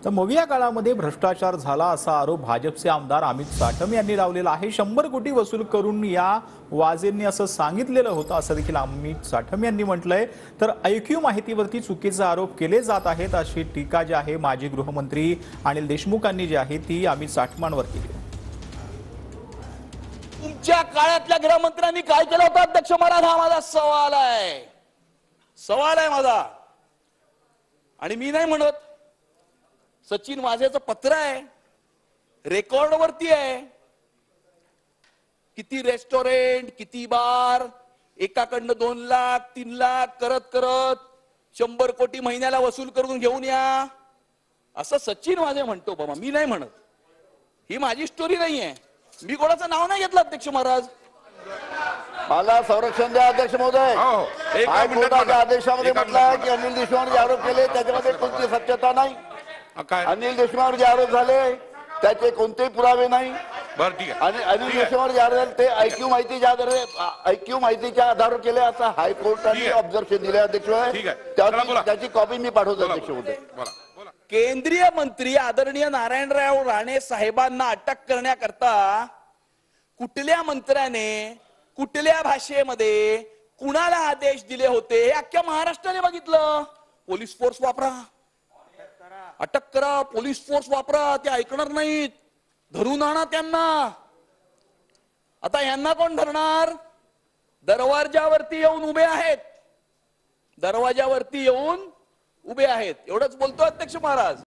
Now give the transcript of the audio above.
तर मग या काळामध्ये भ्रष्टाचार झाला असा आरोप भाजपचे आमदार अमित साटम यांनी लावलेला आहे। 100 कोटी वसूल करून या वाजेंनी असं सांगितलेलं होतं असं देखील अमित साटम यांनी म्हटलंय। तर ऐक्यू माहितीवरती चुकीचे आरोप केले जात आहेत अशी टीका जी आहे माजी गृहमंत्री अनिल देशमुखांनी जी आहे ती अमित साटमांवर केली। तुमच्या काळातल्या गृहमंत्र्यांनी काय केलं होतं अध्यक्ष महाराज, हा माझा सवाल आहे माझा। आणि मी नाही म्हणत, सचिन वाझेचं पत्र आहे, रेकॉर्ड वरती आहे। किती रेस्टॉरंट, किती बार, एकाकडनं 2 लाख 3 लाख करत 100 कोटी महिन्याला वसूल करून घेऊन या, असं सचिन वाझे म्हणतो बाबा, मी नाही म्हणत। ही माझी स्टोरी नाहीये, मी कोणाचं नाव नाही घेतलं अध्यक्ष महाराज। मला संरक्षण द्या अध्यक्ष महोदय। हायकोर्टाच्या आदेशामध्ये म्हटलं की अनिल देशमुखांवर जे आरोप केले त्याच्यामध्ये कोणती सत्यता नाही। अनिल देशमुखांवर जे आरोप झाले त्याचे कोणतेही पुरावे नाही। बरं, ठीक आहे। आणि अनिल देशमुखांवर जे आरोप झाले ते ऐक्यू माहितीच्या आधारावर केले असं हायकोर्टाने ऑब्झर्वेशन दिले अध्यक्ष महोदय। त्याची कॉपी मी पाठवतो अध्यक्ष महोदय। केंद्रीय मंत्री आदरणीय नारायणराव राणे साहेबांना अटक करण्याकरता कुठल्या मंत्र्याने कुठल्या भाषेमध्ये कुणाला आदेश दिले होते हे अख्ख्या महाराष्ट्राने बघितलं। पोलीस फोर्स वापरा, अटक करा, पोलीस फोर्स वापरा, ते ऐकणार नाहीत, धरून आणा त्यांना। आता यांना कोण धरणार? दरवाजावरती येऊन उभे आहेत, दरवाजावरती येऊन उभे आहेत, एवढंच बोलतो अध्यक्ष महाराज।